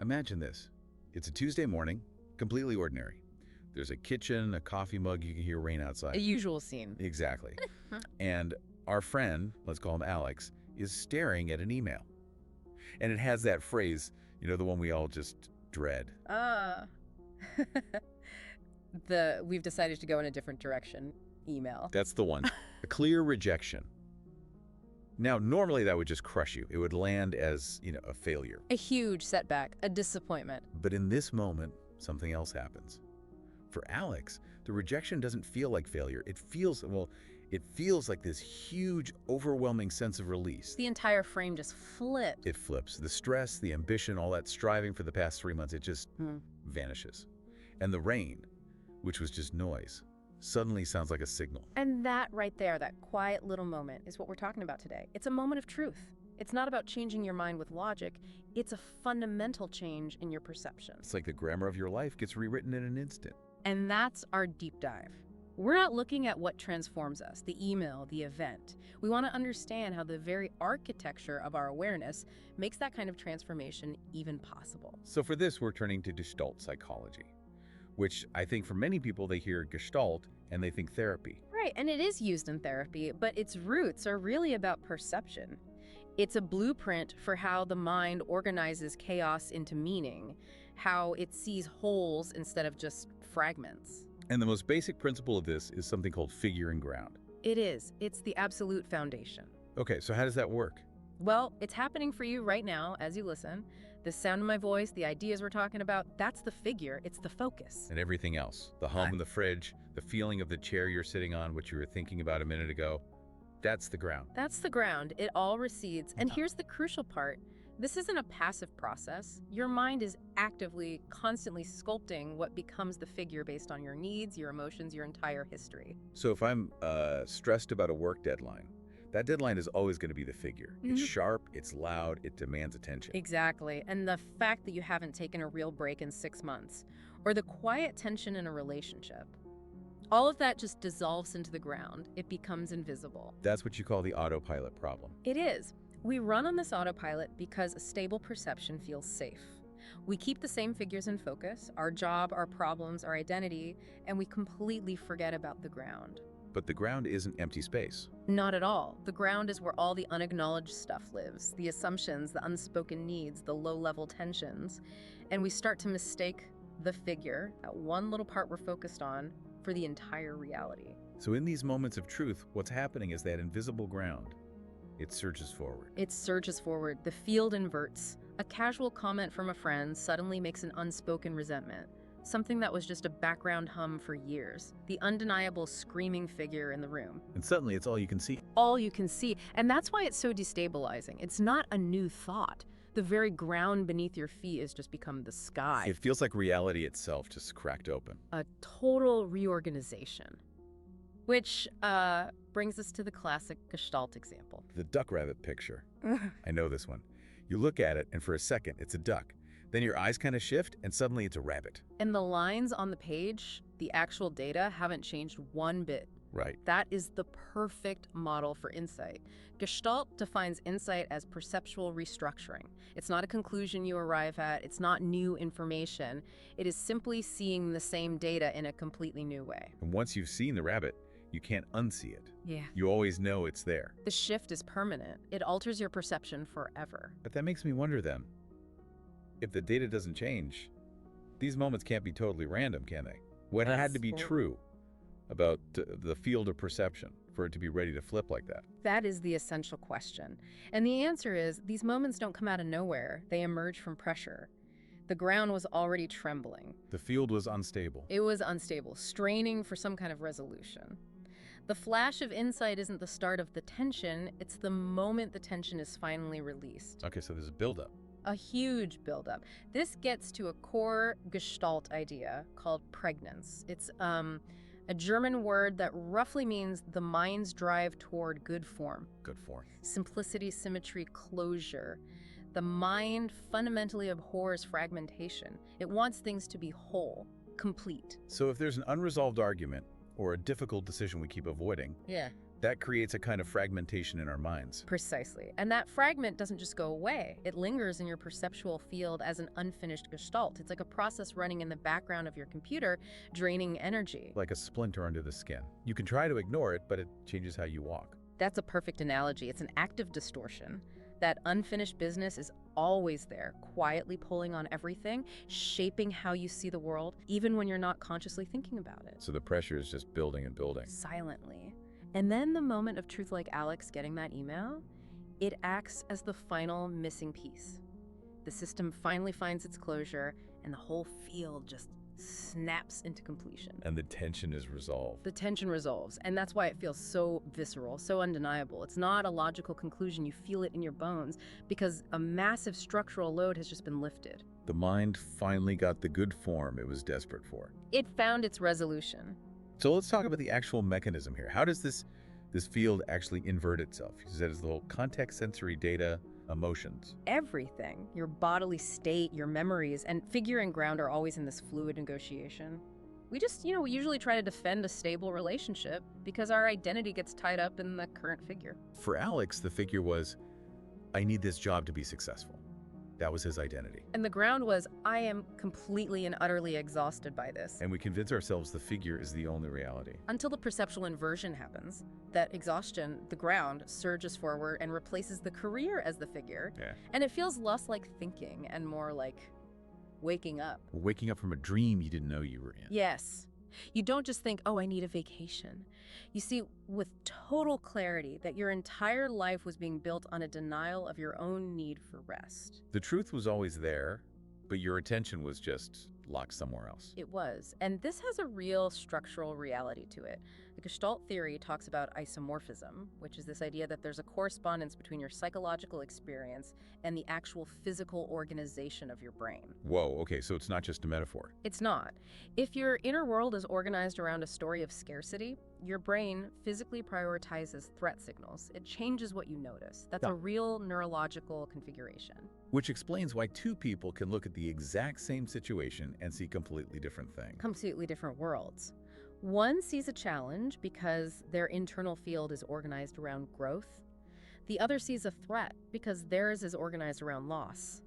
Imagine this. It's a Tuesday morning, completely ordinary. There's a kitchen, a coffee mug, you can hear rain outside. A usual scene. Exactly. And our friend, let's call him Alex, is staring at an email. And it has that phrase, the one we all just dread. We've decided to go in a different direction email. That's the one. A clear rejection. Now, normally that would just crush you. It would land as, a failure. A huge setback, a disappointment. But in this moment, something else happens. For Alex, the rejection doesn't feel like failure. It feels like this huge, overwhelming sense of release. The entire frame just flipped. It flips. The stress, the ambition, all that striving for the past 3 months, it just vanishes. And the rain, which was just noise, suddenly sounds like a signal. And that right there, that quiet little moment, is what we're talking about today. It's a moment of truth. It's not about changing your mind with logic. It's a fundamental change in your perception. It's like the grammar of your life gets rewritten in an instant. And that's our deep dive. We're not looking at what transforms us, the email, the event. We want to understand how the very architecture of our awareness makes that kind of transformation even possible. So for this, we're turning to Gestalt psychology, which I think for many people, they hear Gestalt and they think therapy. Right, and it is used in therapy, but its roots are really about perception. It's a blueprint for how the mind organizes chaos into meaning, how it sees wholes instead of just fragments. And the most basic principle of this is something called figure and ground. It is. It's the absolute foundation. Okay, so how does that work? Well, it's happening for you right now as you listen. The sound of my voice, the ideas we're talking about, that's the figure, it's the focus. And everything else, the hum in the fridge, the feeling of the chair you're sitting on, which you were thinking about a minute ago, that's the ground. That's the ground. It all recedes. And here's the crucial part. This isn't a passive process. Your mind is actively, constantly sculpting what becomes the figure based on your needs, your emotions, your entire history. So if I'm stressed about a work deadline, that deadline is always going to be the figure. It's sharp, it's loud, it demands attention. Exactly. And the fact that you haven't taken a real break in 6 months, or the quiet tension in a relationship, all of that just dissolves into the ground. It becomes invisible. That's what you call the autopilot problem. It is. We run on this autopilot because a stable perception feels safe. We keep the same figures in focus, our job, our problems, our identity, and we completely forget about the ground. But the ground isn't empty space. Not at all. The ground is where all the unacknowledged stuff lives, the assumptions, the unspoken needs, the low-level tensions, and we start to mistake the figure, that one little part we're focused on, for the entire reality. So in these moments of truth, what's happening is that invisible ground, it surges forward. It surges forward. The field inverts. A casual comment from a friend suddenly makes an unspoken resentment. Something that was just a background hum for years. The undeniable screaming figure in the room. And suddenly it's all you can see. All you can see. And that's why it's so destabilizing. It's not a new thought. The very ground beneath your feet has just become the sky. It feels like reality itself just cracked open. A total reorganization. Which brings us to the classic Gestalt example. The duck rabbit picture. I know this one. You look at it, and for a second, it's a duck. Then your eyes kind of shift, and suddenly it's a rabbit. And the lines on the page, the actual data, haven't changed one bit. Right. That is the perfect model for insight. Gestalt defines insight as perceptual restructuring. It's not a conclusion you arrive at. It's not new information. It is simply seeing the same data in a completely new way. And once you've seen the rabbit, you can't unsee it. Yeah. You always know it's there. The shift is permanent. It alters your perception forever. But that makes me wonder then, if the data doesn't change, these moments can't be totally random, can they? What had to be true about the field of perception for it to be ready to flip like that? That is the essential question. And the answer is, these moments don't come out of nowhere. They emerge from pressure. The ground was already trembling. The field was unstable. It was unstable, straining for some kind of resolution. The flash of insight isn't the start of the tension, it's the moment the tension is finally released. Okay, so there's a buildup. A huge buildup. This gets to a core Gestalt idea called pregnance. It's a German word that roughly means the mind's drive toward good form. Good form. Simplicity, symmetry, closure. The mind fundamentally abhors fragmentation. It wants things to be whole, complete. So if there's an unresolved argument or a difficult decision we keep avoiding, That creates a kind of fragmentation in our minds. Precisely. And that fragment doesn't just go away. It lingers in your perceptual field as an unfinished gestalt. It's like a process running in the background of your computer, draining energy. Like a splinter under the skin. You can try to ignore it, but it changes how you walk. That's a perfect analogy. It's an active distortion. That unfinished business is always there, quietly pulling on everything, shaping how you see the world, even when you're not consciously thinking about it. So the pressure is just building and building. Silently. And then the moment of truth, like Alex getting that email, it acts as the final missing piece. The system finally finds its closure, and the whole field just snaps into completion. And the tension is resolved. The tension resolves, and that's why it feels so visceral, so undeniable. It's not a logical conclusion. You feel it in your bones because a massive structural load has just been lifted. The mind finally got the good form it was desperate for. It found its resolution. So let's talk about the actual mechanism here. How does this field actually invert itself? You said it's the whole context, sensory data, emotions. Everything, your bodily state, your memories, and figure and ground are always in this fluid negotiation. We usually try to defend a stable relationship because our identity gets tied up in the current figure. For Alex, the figure was, I need this job to be successful. That was his identity. And the ground was, I am completely and utterly exhausted by this. And we convince ourselves the figure is the only reality. Until the perceptual inversion happens. That exhaustion, the ground, surges forward and replaces the career as the figure. Yeah. And it feels less like thinking and more like waking up. Waking up from a dream you didn't know you were in. Yes. You don't just think, oh, I need a vacation. You see with total clarity that your entire life was being built on a denial of your own need for rest. The truth was always there, but your attention was just locked somewhere else. It was. And this has a real structural reality to it. The Gestalt theory talks about isomorphism, which is this idea that there's a correspondence between your psychological experience and the actual physical organization of your brain. Whoa, okay, so it's not just a metaphor. It's not. If your inner world is organized around a story of scarcity, your brain physically prioritizes threat signals. It changes what you notice. That's a real neurological configuration. Which explains why two people can look at the exact same situation and see completely different things. Completely different worlds. One sees a challenge because their internal field is organized around growth. The other sees a threat because theirs is organized around loss.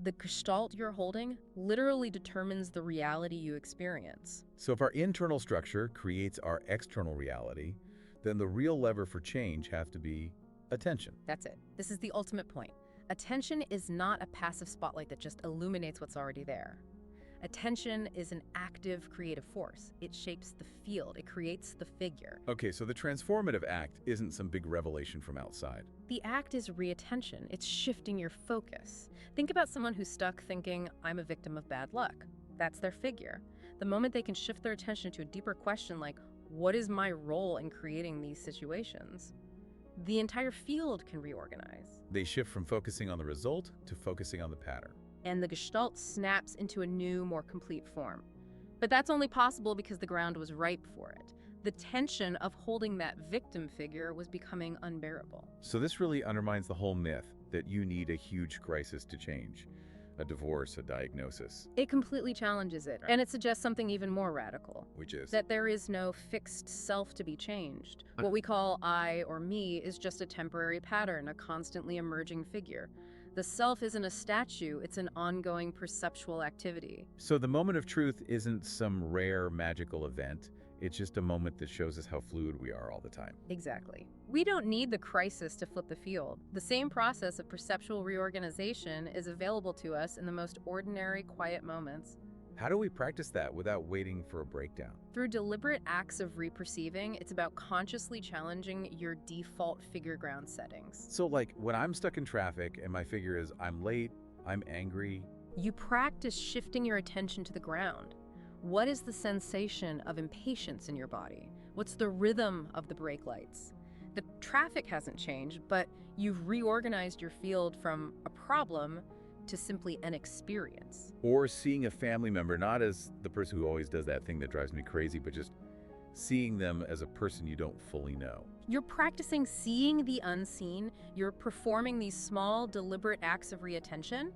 The gestalt you're holding literally determines the reality you experience. So if our internal structure creates our external reality, then the real lever for change has to be attention. That's it. This is the ultimate point. Attention is not a passive spotlight that just illuminates what's already there. Attention is an active creative force. It shapes the field. It creates the figure. Okay, so the transformative act isn't some big revelation from outside. The act is reattention. It's shifting your focus. Think about someone who's stuck thinking, I'm a victim of bad luck. That's their figure. The moment they can shift their attention to a deeper question like, what is my role in creating these situations? The entire field can reorganize. They shift from focusing on the result to focusing on the pattern. And the gestalt snaps into a new, more complete form. But that's only possible because the ground was ripe for it. The tension of holding that victim figure was becoming unbearable. So this really undermines the whole myth that you need a huge crisis to change. A divorce, a diagnosis. It completely challenges it, and it suggests something even more radical. Which is? That there is no fixed self to be changed. What we call I or me is just a temporary pattern, a constantly emerging figure. The self isn't a statue, it's an ongoing perceptual activity. So the moment of truth isn't some rare magical event. It's just a moment that shows us how fluid we are all the time. Exactly. We don't need the crisis to flip the field. The same process of perceptual reorganization is available to us in the most ordinary, quiet moments. How do we practice that without waiting for a breakdown? Through deliberate acts of reperceiving, it's about consciously challenging your default figure ground settings. So like when I'm stuck in traffic and my figure is I'm late, I'm angry. You practice shifting your attention to the ground. What is the sensation of impatience in your body? What's the rhythm of the brake lights? The traffic hasn't changed, but you've reorganized your field from a problem to simply an experience. Or seeing a family member, not as the person who always does that thing that drives me crazy, but just seeing them as a person you don't fully know. You're practicing seeing the unseen. You're performing these small, deliberate acts of reattention.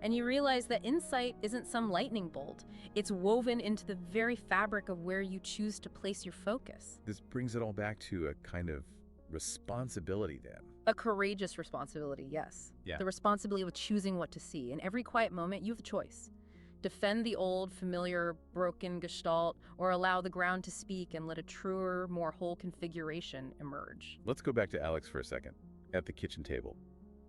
And you realize that insight isn't some lightning bolt. It's woven into the very fabric of where you choose to place your focus. This brings it all back to a kind of responsibility then. A courageous responsibility, yes. Yeah. The responsibility of choosing what to see. In every quiet moment, you have a choice. Defend the old, familiar, broken gestalt, or allow the ground to speak and let a truer, more whole configuration emerge. Let's go back to Alex for a second. At the kitchen table.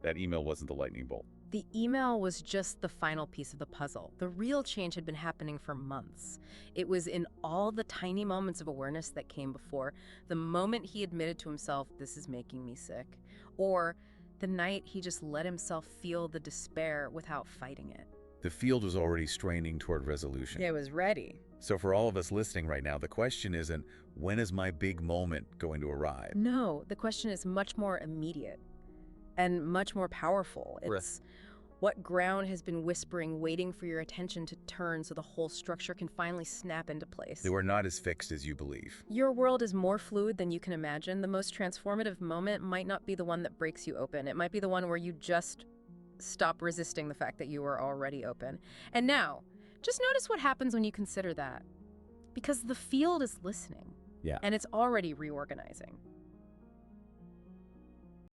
That email wasn't the lightning bolt. The email was just the final piece of the puzzle. The real change had been happening for months. It was in all the tiny moments of awareness that came before. The moment he admitted to himself, this is making me sick. Or the night he just let himself feel the despair without fighting it. The field was already straining toward resolution. It was ready. So for all of us listening right now, the question isn't, when is my big moment going to arrive? No, the question is much more immediate and much more powerful. It's what ground has been whispering, waiting for your attention to turn so the whole structure can finally snap into place. They were not as fixed as you believe. Your world is more fluid than you can imagine. The most transformative moment might not be the one that breaks you open. It might be the one where you just stop resisting the fact that you were already open. And now, just notice what happens when you consider that. Because the field is listening. Yeah. And it's already reorganizing.